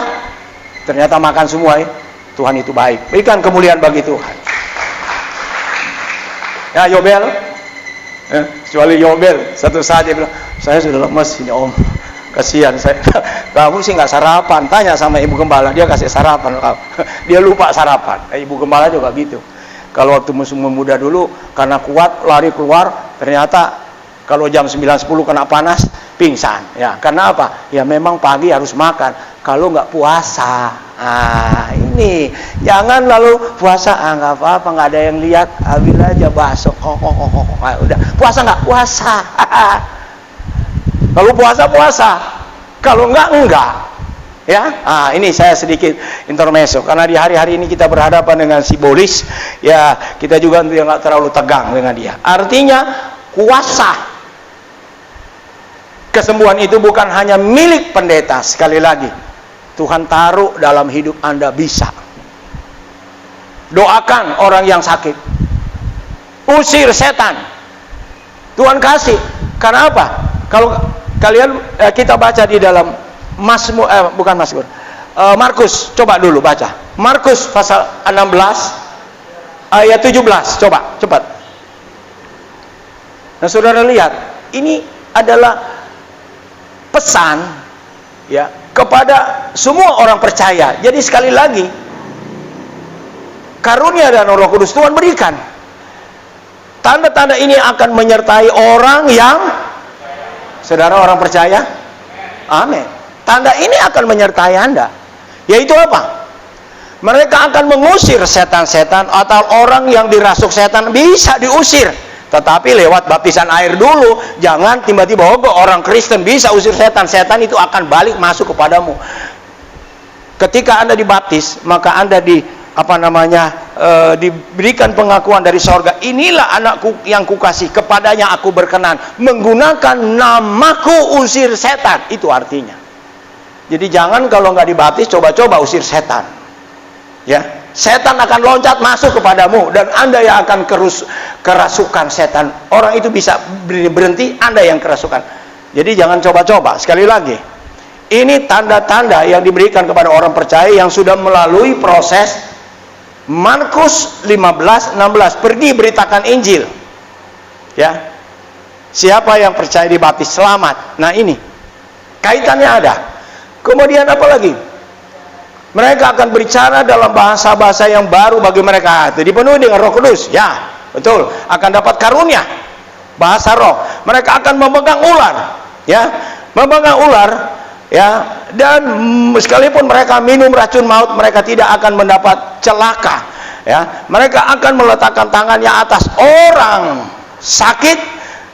Ternyata makan semua ya. Tuhan itu baik. Berikan kemuliaan bagi Tuhan. Ya Yobel. Kecuali Yobel. Satu saat dia bilang, saya sudah lemes ini om. Kasihan saya. Kamu sih nggak sarapan. Tanya sama ibu gembala, dia kasih sarapan. Dia lupa sarapan. Ibu gembala juga gitu. Kalau waktu musim muda dulu, karena kuat lari keluar, ternyata kalau jam 9-10 kena panas, pingsan. Ya, karena apa? Ya memang pagi harus makan. Kalau nggak puasa, ini jangan lalu puasa, nggak apa-apa, nggak ada yang lihat, ambil aja bakso. Udah puasa nggak puasa. Kalau puasa puasa, kalau enggak. Ya, ini saya sedikit intermezzo karena di hari-hari ini kita berhadapan dengan simbolis. Ya, kita juga nggak terlalu tegang dengan dia. Artinya kuasa kesembuhan itu bukan hanya milik pendeta. Sekali lagi, Tuhan taruh dalam hidup Anda bisa. Doakan orang yang sakit, usir setan. Tuhan kasih. Karena apa? Kalau kalian kita baca di dalam Markus, coba dulu baca. Markus pasal 16 ayat 17. Coba, cepat. Nah, saudara lihat, ini adalah pesan ya kepada semua orang percaya. Jadi sekali lagi, karunia dan Roh Kudus Tuhan berikan. Tanda-tanda ini akan menyertai orang yang, saudara, orang percaya. Amin. Tanda ini akan menyertai Anda. Yaitu apa? Mereka akan mengusir setan-setan atau orang yang dirasuk setan bisa diusir. Tetapi lewat baptisan air dulu. Jangan tiba-tiba orang Kristen bisa usir setan. Setan itu akan balik masuk kepadamu. Ketika Anda dibaptis, maka Anda diberikan pengakuan dari sorga. Inilah anakku yang kukasih, kepadanya aku berkenan. Menggunakan namaku usir setan. Itu artinya. Jadi jangan kalau nggak dibaptis coba-coba usir setan. Ya, setan akan loncat masuk kepadamu dan Anda yang akan kerasukan setan. Orang itu bisa berhenti, Anda yang kerasukan. Jadi jangan coba-coba. Sekali lagi, ini tanda-tanda yang diberikan kepada orang percaya yang sudah melalui proses Markus 15:16. Pergi beritakan Injil. Ya. Siapa yang percaya dibaptis selamat. Nah, ini kaitannya ada. Kemudian apa lagi? Mereka akan berbicara dalam bahasa-bahasa yang baru bagi mereka. Itu dipenuhi dengan Roh Kudus. Ya, betul. Akan dapat karunia bahasa roh. Mereka akan memegang ular, ya. Memegang ular, ya. Dan sekalipun mereka minum racun maut, mereka tidak akan mendapat celaka, ya. Mereka akan meletakkan tangannya atas orang sakit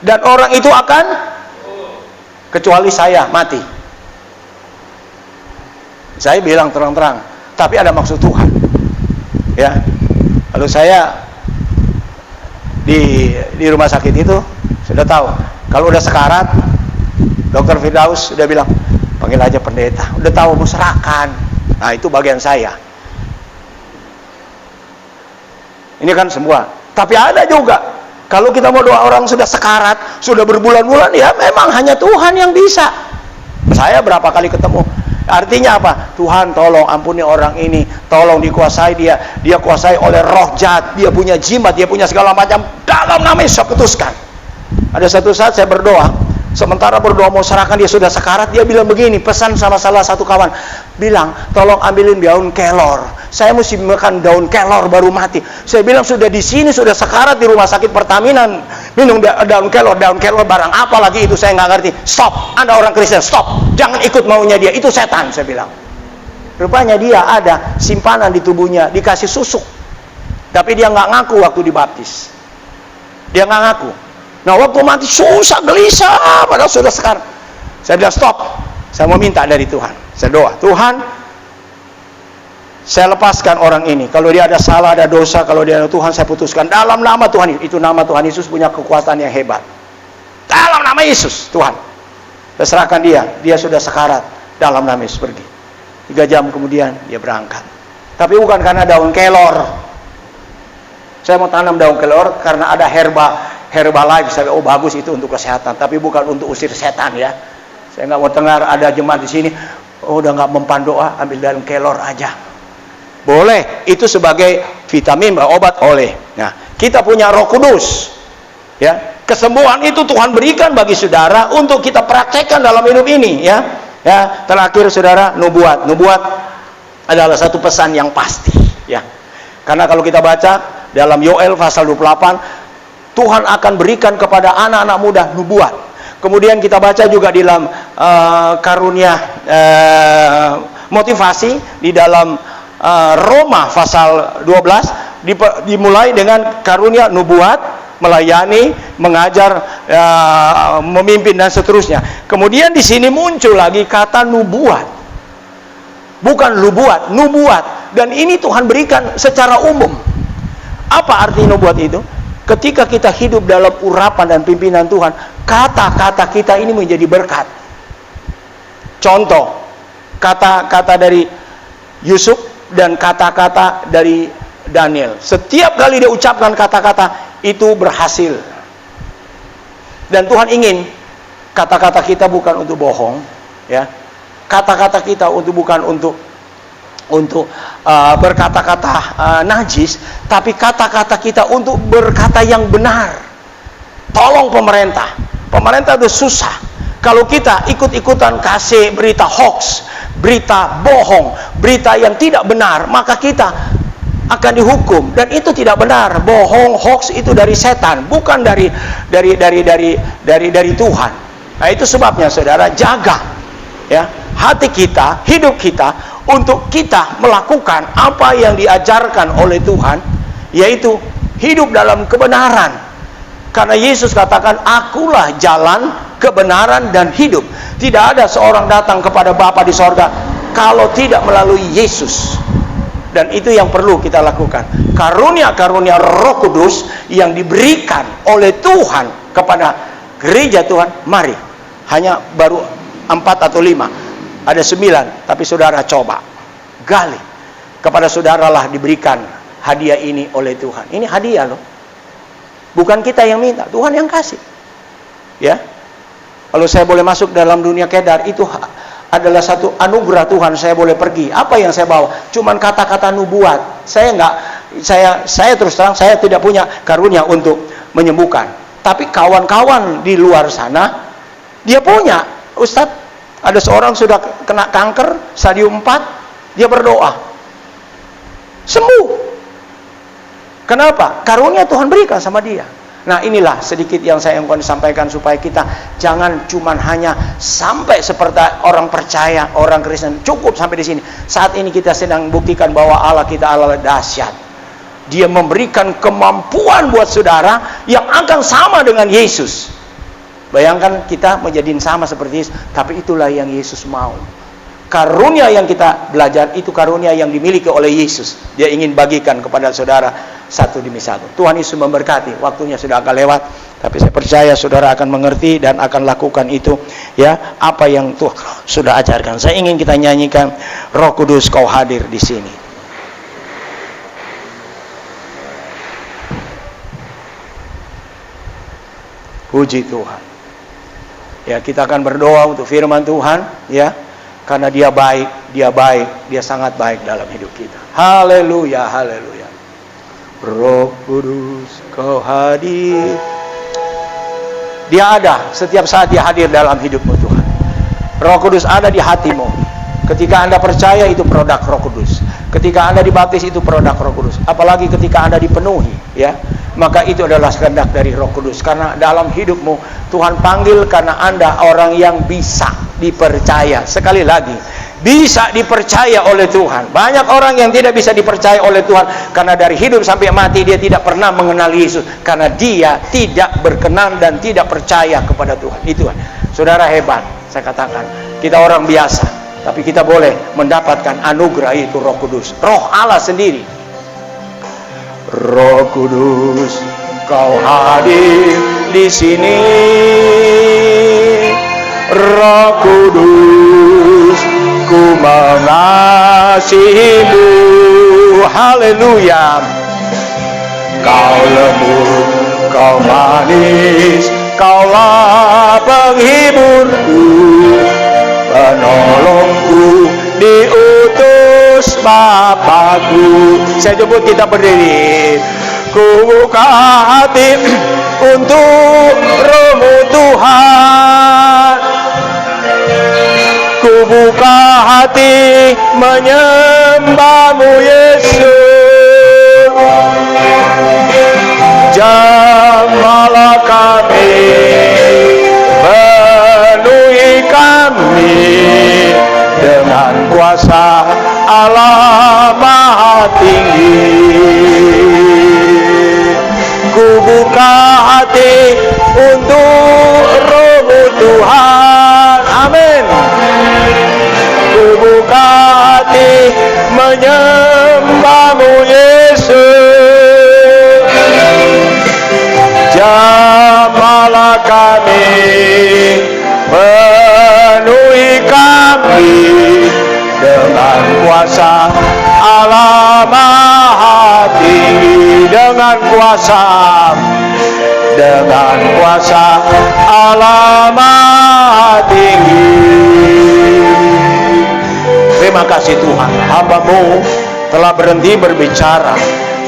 dan orang itu akan, kecuali saya, mati. Saya bilang terang-terang, tapi ada maksud Tuhan. Ya. Lalu saya di rumah sakit itu sudah tahu, kalau udah sekarat, Dr. Firdaus sudah bilang, panggil aja pendeta. Udah tahu mau serahkan. Nah, itu bagian saya. Ini kan semua. Tapi ada juga, kalau kita mau doa orang sudah sekarat, sudah berbulan-bulan, ya memang hanya Tuhan yang bisa. Saya berapa kali ketemu. Artinya apa? Tuhan tolong ampuni orang ini, tolong dikuasai dia kuasai oleh roh jahat, dia punya jimat, dia punya segala macam, dalam nama Yesus saya putuskan. Ada satu saat saya berdoa, sementara berdoa mau serahkan, dia sudah sekarat, dia bilang begini, pesan sama salah satu kawan, bilang, tolong ambilin daun kelor, saya mesti makan daun kelor baru mati. Saya bilang, sudah di sini, sudah sekarat di rumah sakit Pertamina, minum daun kelor barang apa lagi itu saya nggak ngerti. Stop, Anda orang Kristen, stop, jangan ikut maunya dia, itu setan, saya bilang. Rupanya dia ada simpanan di tubuhnya, dikasih susuk, tapi dia nggak ngaku waktu dibaptis, dia nggak ngaku. Nah, waktu mati susah, gelisah, padahal sudah sekarat. Saya bilang stop, saya mau minta dari Tuhan, saya doa, Tuhan, saya lepaskan orang ini. Kalau dia ada salah, ada dosa, kalau dia ada Tuhan, saya putuskan dalam nama Tuhan. Itu nama Tuhan Yesus punya kekuasaan yang hebat. Dalam nama Yesus, Tuhan. Saya serahkan dia sudah sekarat. Dalam nama Yesus, pergi. 3 jam kemudian dia berangkat. Tapi bukan karena daun kelor. Saya mau tanam daun kelor karena ada Herbalife. Saya oh bagus itu untuk kesehatan. Tapi bukan untuk usir setan ya. Saya nggak mau dengar ada jemaat di sini. Oh udah nggak mempan doa, ambil daun kelor aja. Boleh, itu sebagai vitamin, obat oleh. Nah, kita punya Roh Kudus. Ya, kesembuhan itu Tuhan berikan bagi saudara untuk kita praktekkan dalam hidup ini, ya. Ya, terakhir saudara, nubuat. Nubuat adalah satu pesan yang pasti, ya. Karena kalau kita baca dalam Yoel pasal 28, Tuhan akan berikan kepada anak-anak muda nubuat. Kemudian kita baca juga di dalam karunia motivasi di dalam Roma pasal 12 dimulai dengan karunia nubuat, melayani, mengajar, memimpin dan seterusnya. Kemudian di sini muncul lagi kata nubuat. Bukan lubuat, nubuat. Dan ini Tuhan berikan secara umum. Apa arti nubuat itu? Ketika kita hidup dalam urapan dan pimpinan Tuhan, kata-kata kita ini menjadi berkat. Contoh, kata-kata dari Yusuf dan kata-kata dari Daniel. Setiap kali dia ucapkan kata-kata itu berhasil. Dan Tuhan ingin kata-kata kita bukan untuk bohong, ya. Kata-kata kita bukan untuk berkata-kata najis, tapi kata-kata kita untuk berkata yang benar. Tolong pemerintah udah susah. Kalau kita ikut-ikutan kasih berita hoax, berita bohong, berita yang tidak benar, maka kita akan dihukum. Dan itu tidak benar. Bohong, hoax itu dari setan, bukan dari Tuhan. Nah, itu sebabnya saudara, jaga ya hati kita, hidup kita, untuk kita melakukan apa yang diajarkan oleh Tuhan, yaitu hidup dalam kebenaran. Karena Yesus katakan, akulah jalan, kebenaran, dan hidup. Tidak ada seorang datang kepada Bapa di sorga kalau tidak melalui Yesus. Dan itu yang perlu kita lakukan. Karunia-karunia Roh Kudus yang diberikan oleh Tuhan kepada gereja Tuhan, mari. Hanya baru 4 atau 5. Ada 9, tapi saudara coba gali. Kepada saudaralah diberikan hadiah ini oleh Tuhan. Ini hadiah loh. Bukan kita yang minta, Tuhan yang kasih. Ya. Kalau saya boleh masuk dalam dunia kedar, itu adalah satu anugerah Tuhan. Saya boleh pergi. Apa yang saya bawa? Cuman kata-kata nubuat. Saya terus terang, saya tidak punya karunia untuk menyembuhkan. Tapi kawan-kawan di luar sana, dia punya. Ustadz, ada seorang sudah kena kanker stadium 4, dia berdoa, sembuh. Kenapa? Karunia Tuhan berikan sama dia. Nah, inilah sedikit yang saya ingin sampaikan, supaya kita jangan cuman hanya sampai seperti orang percaya, orang Kristen, cukup sampai di sini. Saat ini kita sedang buktikan bahwa Allah kita Allah dahsyat. Dia memberikan kemampuan buat saudara yang akan sama dengan Yesus. Bayangkan kita menjadi sama seperti Yesus, tapi itulah yang Yesus mau. Karunia yang kita belajar itu karunia yang dimiliki oleh Yesus. Dia ingin bagikan kepada saudara satu demi satu. Tuhan Yesus memberkati. Waktunya sudah agak lewat, tapi saya percaya saudara akan mengerti dan akan lakukan itu, ya, apa yang Tuhan sudah ajarkan. Saya ingin kita nyanyikan Roh Kudus Kau hadir di sini. Puji Tuhan. Ya, kita akan berdoa untuk firman Tuhan, ya. Karena dia baik, dia sangat baik dalam hidup kita. Haleluya, haleluya. Roh Kudus Kau hadir. Dia ada, setiap saat dia hadir dalam hidupmu Tuhan. Roh Kudus ada di hatimu. Ketika Anda percaya, itu produk Roh Kudus. Ketika Anda dibaptis, itu produk Roh Kudus. Apalagi ketika Anda dipenuhi, ya, maka itu adalah kehendak dari Roh Kudus. Karena dalam hidupmu Tuhan panggil karena Anda orang yang bisa dipercaya. Sekali lagi, bisa dipercaya oleh Tuhan. Banyak orang yang tidak bisa dipercaya oleh Tuhan karena dari hidup sampai mati dia tidak pernah mengenal Yesus, karena dia tidak berkenan dan tidak percaya kepada Tuhan. Itu saudara hebat. Saya katakan, kita orang biasa, tapi kita boleh mendapatkan anugerah itu, Roh Kudus, Roh Allah sendiri. Roh Kudus Kau hadir di sini. Roh Kudus, ku mengasihimu. Haleluya. Kau lembut, Kau manis, Kaulah penghiburku, penolongku, diutus Bapakku. Saya jemput kita berdiri. Ku buka hati untuk Roh-Mu Tuhan. Ku buka hati menyembah-Mu Yesus. Jamahlah kami, penuhi kami dengan kuasa Allah Maha Tinggi. Ku buka hati untuk Roh-Mu Tuhan. Amin. Ku buka hati menyembah-Mu Yesus. Jamahlah kami, penuhi kami dengan kuasa Allah Maha Tinggi. Dengan kuasa Allah Maha Tinggi. Terima kasih Tuhan, hamba-Mu telah berhenti berbicara,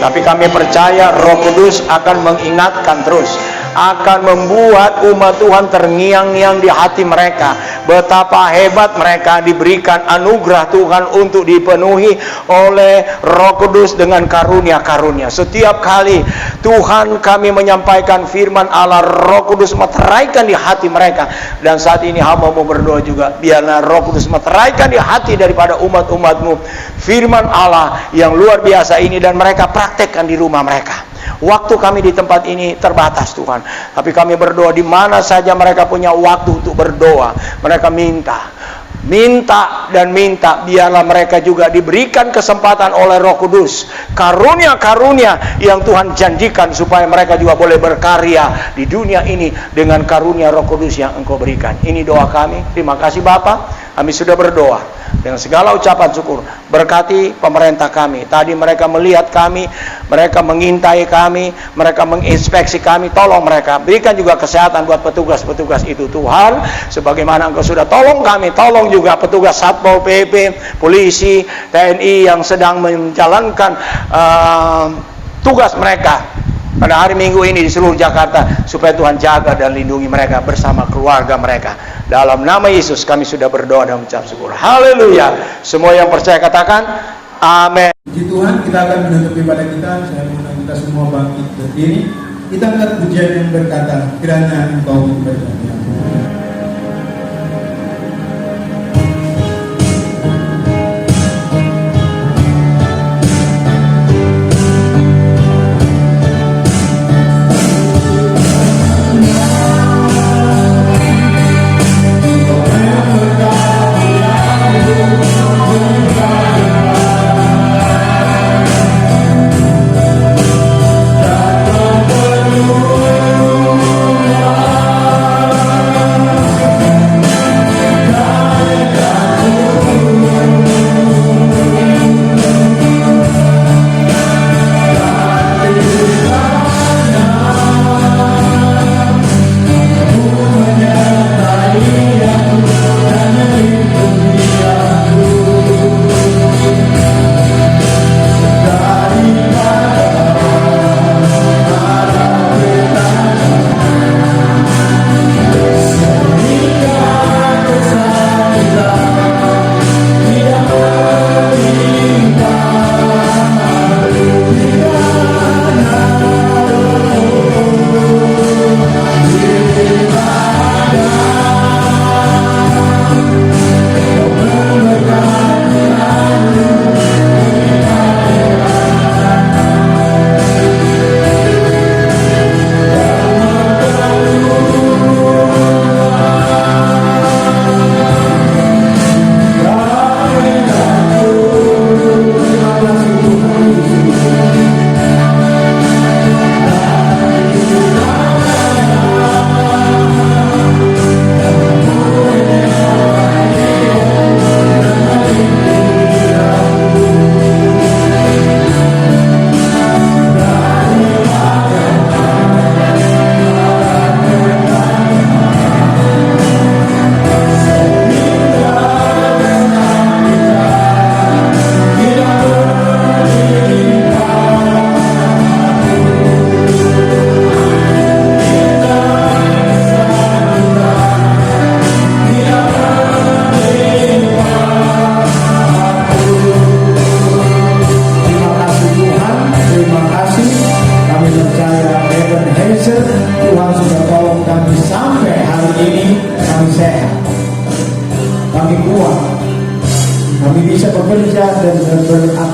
tapi kami percaya Roh Kudus akan mengingatkan terus akan membuat umat Tuhan terngiang-ngiang di hati mereka. Betapa hebat mereka diberikan anugerah Tuhan untuk dipenuhi oleh Roh Kudus dengan karunia-karunia. Setiap kali Tuhan kami menyampaikan firman Allah, Roh Kudus meteraikan di hati mereka. Dan saat ini hamba mau berdoa juga, biarlah Roh Kudus meteraikan di hati daripada umat-umat-Mu firman Allah yang luar biasa ini, dan mereka praktekkan di rumah mereka. Waktu kami di tempat ini terbatas Tuhan, tapi kami berdoa di mana saja mereka punya waktu untuk berdoa, mereka minta dan minta, biarlah mereka juga diberikan kesempatan oleh Roh Kudus, karunia-karunia yang Tuhan janjikan, supaya mereka juga boleh berkarya di dunia ini dengan karunia Roh Kudus yang Engkau berikan. Ini doa kami. Terima kasih Bapa, kami sudah berdoa dengan segala ucapan syukur. Berkati pemerintah kami. Tadi mereka melihat kami, mereka mengintai kami, mereka menginspeksi kami. Tolong mereka, berikan juga kesehatan buat petugas-petugas itu Tuhan. Sebagaimana Engkau sudah tolong kami, tolong juga petugas Satpol PP, polisi, TNI yang sedang menjalankan tugas mereka pada hari Minggu ini di seluruh Jakarta, supaya Tuhan jaga dan lindungi mereka bersama keluarga mereka. Dalam nama Yesus kami sudah berdoa dan mengucap syukur. Haleluya. Semua yang percaya katakan amin. Puji Tuhan, kita akan menutup ibadah kita. Saya mengundang kita semua bangkit berdiri. Kita angkat pujian yang berkata, kiranya Engkau berkati.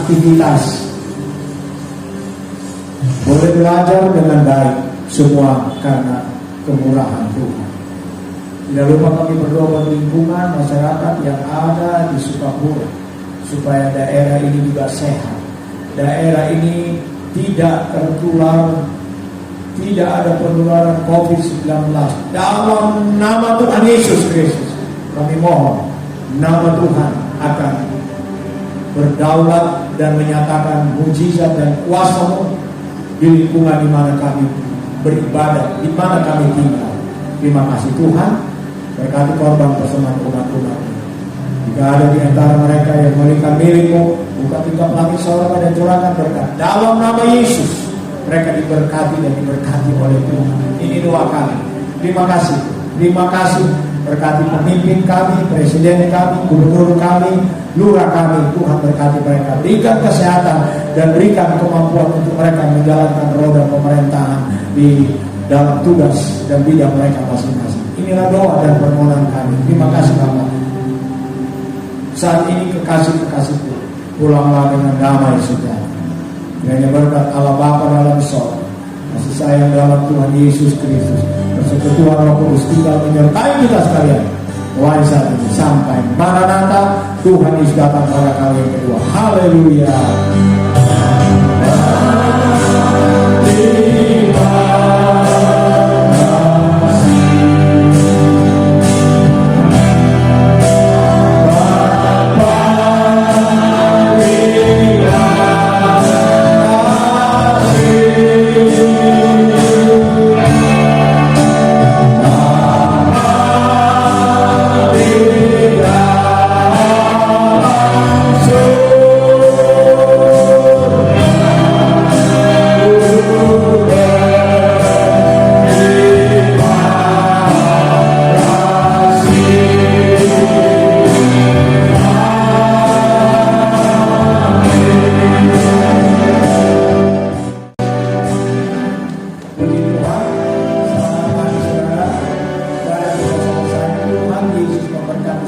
beraktivitas, boleh belajar dengan baik, semua karena kemurahan Tuhan. Tidak lupa kami berdoa buat lingkungan masyarakat yang ada di Sukabumi, supaya daerah ini juga sehat, daerah ini tidak tertular, tidak ada penularan COVID-19. Dalam nama Tuhan Yesus Kristus, kami mohon nama Tuhan akan berdaulat dan menyatakan mujizat dan kuasa-Mu di lingkungan di mana kami beribadah, di mana kami tinggal. Terima kasih Tuhan, berkati korban persembahan umat-Umat. Jika ada di antara mereka yang memberikan milik-Mu, buka tingkap langit sorga dan curahkan berkat. Dalam nama Yesus, mereka diberkati dan diberkati oleh Tuhan. Ini doa kami. Terima kasih. Terima kasih. Berkati pemimpin kami, presiden kami, gubernur kami, lurah kami. Tuhan berkati mereka. Berikan kesehatan dan berikan kemampuan untuk mereka menjalankan roda pemerintahan di dalam tugas dan bidang mereka masing-masing. Inilah doa dan permohonan kami. Terima kasih Bapak. Saat ini kekasih-kekasihku, pulanglah dengan damai sejahtera. Kiranya berkat Allah Bapa dalam sorga, kasih sayang dalam Tuhan Yesus Kristus, persekutuan Roh Kudus tinggal menyertai kita sekalian mulai saat ini sampai Maranatha, Tuhan Yesus datang pada kali yang kedua. Haleluya.